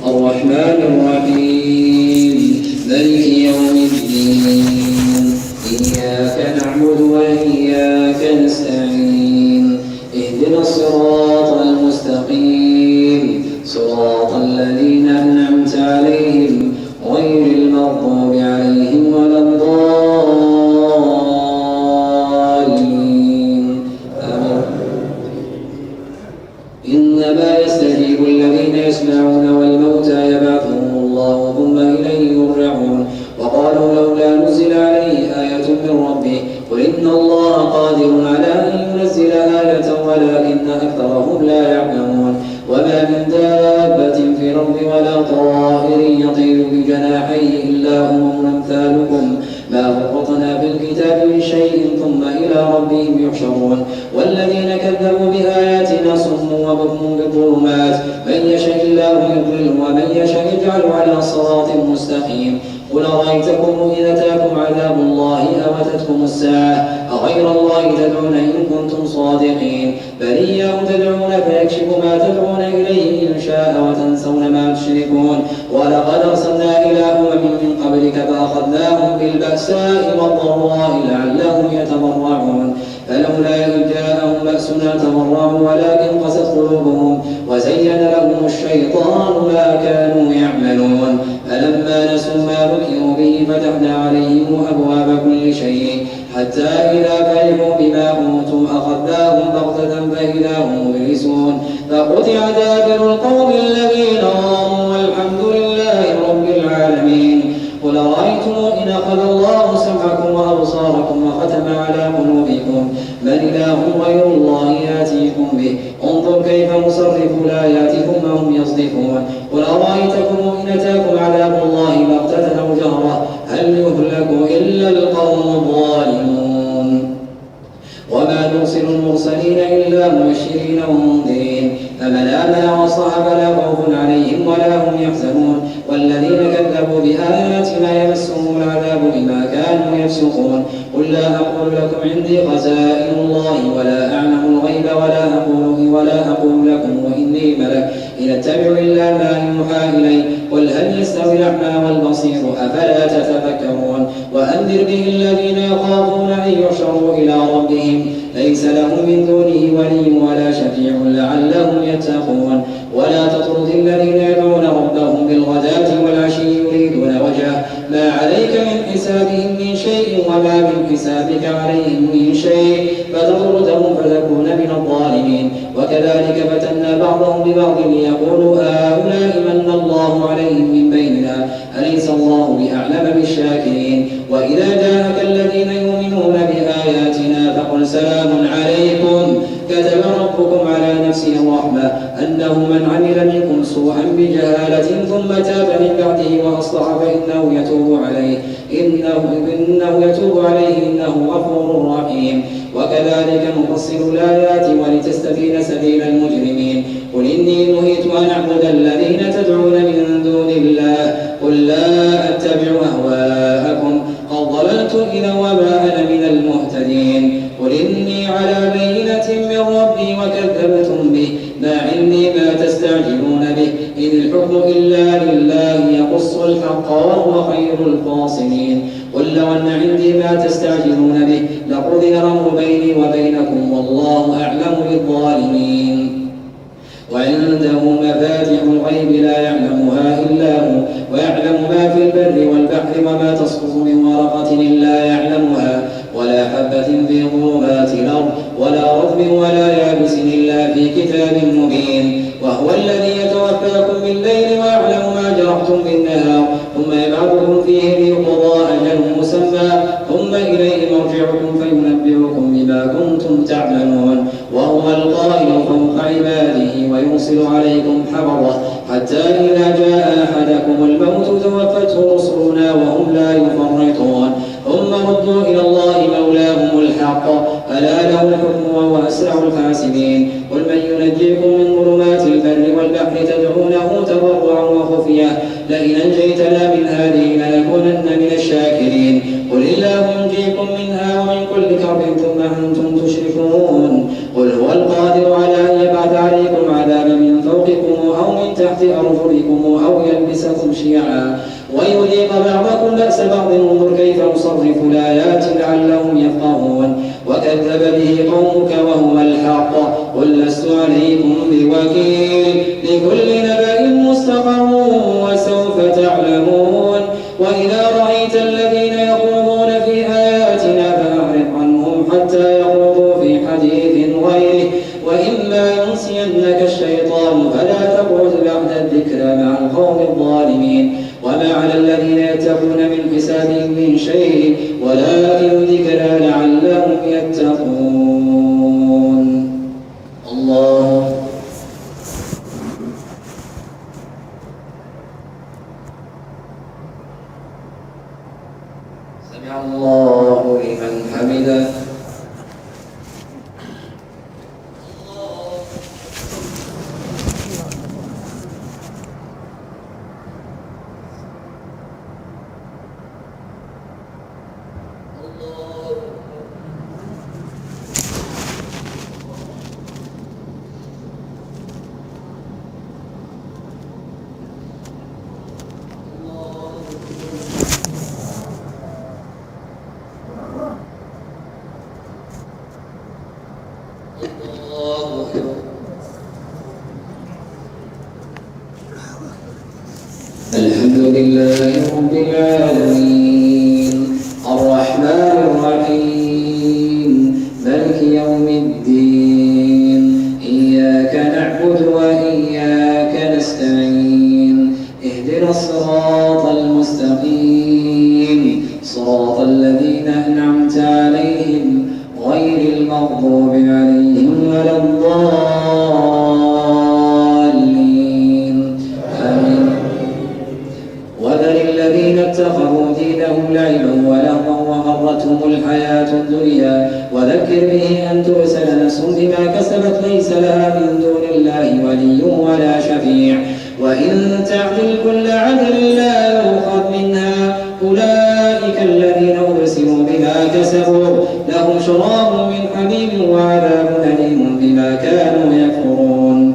الرحمن الرحيم مالك يوم الدين إياك نعبد وإياك نستعين اهدنا الصراط المستقيم صراط الذين أنعمت عليهم غير المغضوب عليهم ولا الضالين آمين. إنما يستجيب الذين يسمعون والموتى يبعثهم الله ثم إليه يرجعون وقالوا لولا نزل عليه آية من ربه قل إن الله قادر على أن ينزل آية ولكن أكثرهم لا يعلمون وما من دابة في الأرض ولا طائر يطير بجناحيه إلا أمم أمثالكم ما فرطنا في الكتاب من شيء ثم إلى ربهم يحشرون والذين كذبوا بآياتنا صم وبكم بالظلمات من يشاء الله يضلل ومن يشاء يجعل على صراط مستقيم قل أرأيتكم إن أتاكم عذاب الله أو أتتكم الساعة أغير الله تدعون إن كنتم صادقين بل إياه تدعون فيكشف ما تدعون إليه إن شاء وتنسون ما تشركون ولقد أرسلنا إلى أمم من قبلك فأخذناهم بالبأساء والضراء لعلهم يتضرعون فلولا إذ جاءهم بأسنا تضرعوا ولكن قست قلوبهم وزين لهم الشيطان ما كانوا يعملون فلما نسوا ما ذكروا به فتحنا عليهم أبواب كل شيء حتى إذا فرحوا بما أوتوا أخذناهم بغتة فإذا هم مبلسون فقطع دابر القوم الذين ظلموا والحمد لله رب العالمين قل أرأيتم إن أخذ الله سمعكم وأبصاركم وختم على قلوبكم من إله غير الله يأتيكم به انظر كيف نصرف الآيات ثم هم يصدفون قل أرأيتكم إن أتاكم عذاب الله بغتة أو جهرة هل يهلك إلا القوم الظالمون وما نرسل المرسلين إلا مبشرين ومنذرين فمن آمن وأصلح فلا خوف عليهم ولا هم يحزنون والذين كذبوا بآياتنا يمسهم العذاب بما كانوا يفسقون قل لا أقول لكم عندي خزائن الله ولا أعلم الغيب ولا أقول لكم وإني ملك إن أتبع إلا ما يوحى إلي قل هل يستوي الأعمى والبصير أفلا تتفكرون وأنذر به الذين يخافون أن يحشروا إلى ربهم ليس لهم من دونه ولي ولا شفيع لعلهم يتقون ولا تطرد الذين يدعون ربهم بالغداة والعشي يريدون وجهه ما عليك من حسابهم من شيء وما من حسابك عليهم من شيء فتطردهم فتكون من الظالمين وكذلك فتنا بعضهم ببعض ليقولوا هؤلاء من الله عليهم من بيننا أليس الله بأعلم بالشاكرين وإذا جاءك الذين يؤمنون بآياتنا فقل سلام عليكم كتب ربكم على نفسه الرحمة أنه من عمل منكم سوءا بجهالة ثم تاب من بعده وأصلح فإنه يتوب عليه إنه غفور رحيم وكذلك نفصل الآيات ولتستبين سبيل المجرمين قل إني نهيت أن أعبد الذين تدعون من دون الله قل لا أتبع أهواءكم قد ضللت إذا وما أنا من المهتدين قل إني على بينة من ربي وكذبتم به ما عندي ما تستعجلون به إن الحكم إلا لله يقص الحق وهو خير الفاصلين قل لو أن عندي ما تستعجلون به لقضي الأمر بيني وبينكم والله أعلم بالظالمين وعنده مفاتح الغيب لا يعلمها إلا هو ويعلم ما في البر والبحر وما تسقط من ورقة إلا يعلمها ولا حبة في ظلمات الأرض ولا رطب ولا يابس إلا في كتاب مبين وهو الذي يتوفاكم بالليل ويعلم ما جرحتم بالنهار ثم يبعثكم فيه ليقضى أجل مسمى ثم إليه مرجعكم فينبئكم بما كنتم تعملون وهو القائل فوق عباده ويرسل عليكم حفظه حتى إذا جاء أحدكم الموت توفته رسلنا وهم لا يفرطون ثم ردوا إلى الله مولاهم الحق ألا له الحكم وهو أسرع الحاسبين قل من ينجيكم من ظلمات البر والبحر تدعونه تضرعا وخفية لئن أنجيتنا من هذه لنكونن من الشاكرين قل الله ينجيكم منها ومن كل كرب ثم أنتم تشركون قل هو القادر على أن يبعث عليكم عذابا من فوقكم أو من تحت أرجلكم يذيقكم أو يلبسكم شيعا ويذيق بعضكم بأس بعض انظر كيف نصرف الآيات لعلهم يفقهون وكذب به قومك وهو الحق قل لست عليكم بوكيل لكل نبأ مستقر وسوف تعلمون وإذا رأيت الذين يخوضون في آياتنا فأعرض عنهم حتى يخوضوا في حديث غيره وإما ينسينك الشيطان فلا تقعد بعد الذكرى مع القوم الظالمين وما على الذين يتقون من حسابهم من شيء ولكن ذكرى لعلهم يتقون. الله سمع الله لمن حمده. الحمد لله رب العالمين الرحمن الرحيم مالك يوم الدين إياك نعبد وإياك نستعين اهدنا الصراط المستقيم صراط الذين أنعمت عليهم غير المغضوب عليهم ولا الضالين آمين. وذر الذين اتخذوا دينهم لعبا ولهوا وغرتهم الحياة الدنيا وذكر به أن ترسل نفس بما كسبت ليس لها من دون الله ولي ولا شفيع وإن تعدل كل عدل لا يؤخذ منها أولئك الذين أرسلوا بما كسبوا لهم شراب من حميم وعذاب أليم بما كانوا يكفرون.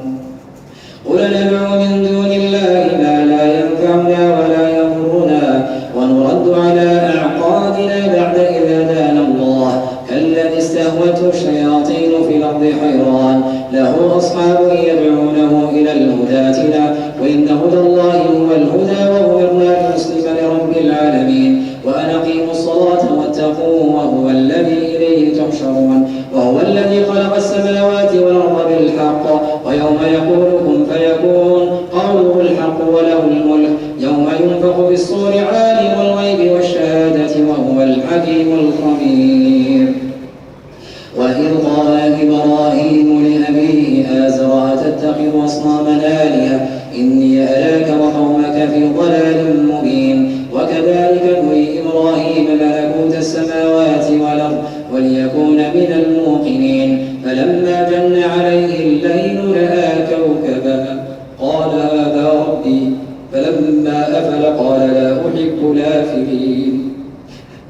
قل ندعو من دون الله ما لا ينفعنا ولا يضرنا ونرد على أعقابنا بعد إذ هدانا الله كالذي استهوته الشياطين في الأرض حيران له أصحاب يدعونه إلى الهدى ائتنا وإن هدى الله هو الهدى وأمرنا لنسلم لرب العالمين وأن أقيموا الصلاة واتقوه وهو الذي إليه تحشرون وهو الذي خلق السماوات والأرض بالحق ويوم يقول كن فيكون قوله الحق وله الملك يوم ينفخ في الصور عالم الغيب والشهادة وهو الحكيم الخبير. وإذ قال إبراهيم لأبيه آزر أتتخذ أصناما آلهة إني أراك وقومك في ضلال مبين وكذلك نري إبراهيم ملكوت السماوات والأرض وليكون من الموقنين فلما جن عليه الليل رأى كوكبا قال هذا ربي فلما أفل قال لا أحب الآفلين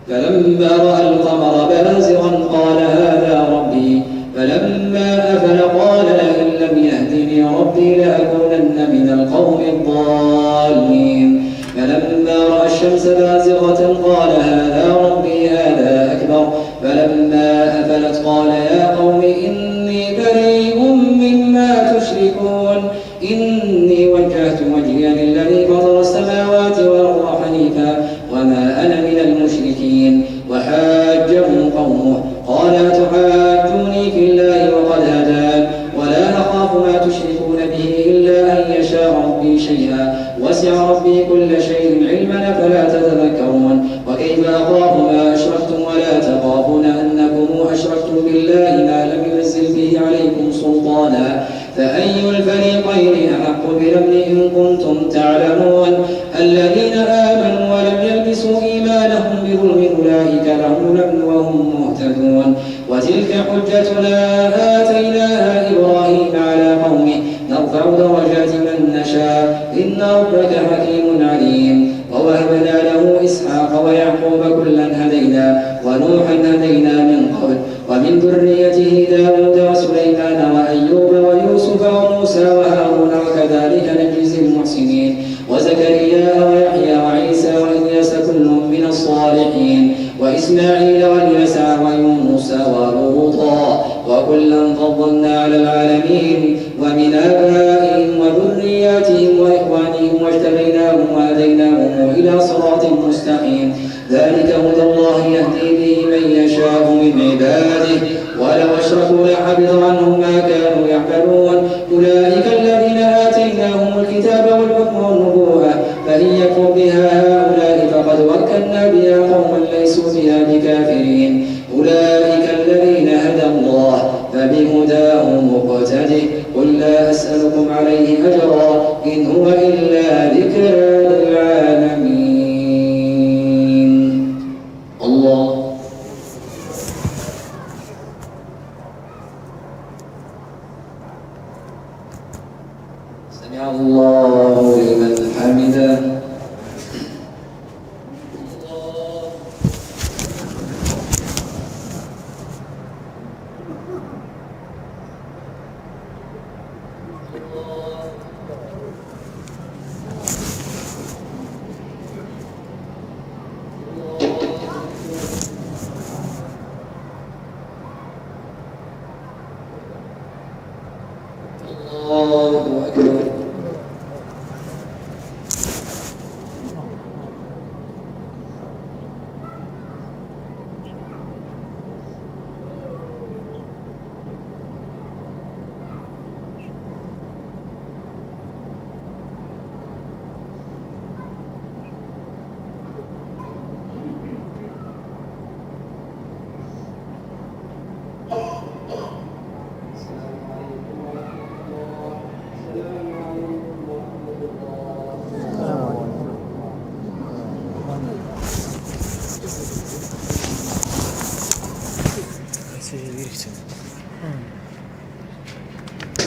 فلما رأى القمر بازغا قال هذا ربي فلما أفل قال لئن لم يهدني ربي لأكونن من القوم الضالين فلما رأى الشمس بازغة قال هذا ربي هذا أكبر فلما أفلت قال يا قوم إني بريء مما تشركون إني وجهت وجهي للذي فطر السماوات والأرض حنيفا وما أنا من المشركين وحاجه قومه قال أتحاجوني في الله وقد هدان ولا نخاف ما تشركون به إلا أن يشاء ربي شيئا وسع ربي كل شيء علما فلا تتذكرون وكيف أخاف ما أشركتم ولا تخافون أنكم أشركتم بالله ما لم ينزل به عليكم سلطانا فأي الفريقين أحق بالأمن إن كنتم تعلمون الذين آمنوا ولم يلبسوا إيمانهم بظلم أولئك لهم الأمن وهم مهتدون وتلك حجتنا آتيناها إبراهيم على قومه نرفع درجات من نشاء إن ربك حكيم عليم ووهبنا له إسحاق ويعقوب كلا هدينا ونوحا هدينا من قبل ومن ذريته داود وسليمان وأيوب ويوسف وموسى وهارون وكذلك نجزي المحسنين وزكريا ويحيى وعيسى وإلياس كل من الصالحين وإسماعيل واليسع ويونس ولوطا وكلا فضلنا على العالمين ومن آبائهم وذرياتهم وإخوانهم واجتبيناهم وهديناهم إلى صراط مستقيم ذلك هدى الله يهدي به من يشاء من عباده ولو أشركوا لحبط عنهم ما كانوا يعملون أولئك الذين آتيناهم الكتاب والحكم والنبوة فإن يكفر بها هؤلاء فقد وكلنا بها قوما ليسوا بها بكافرين أولئك الذين هدى الله فبهداه مقتده قل لا أسألكم عليه أجرا إن هو إلا ذكرى للعالمين الله سمع الله لمن حمده الله أكبر Seja direito.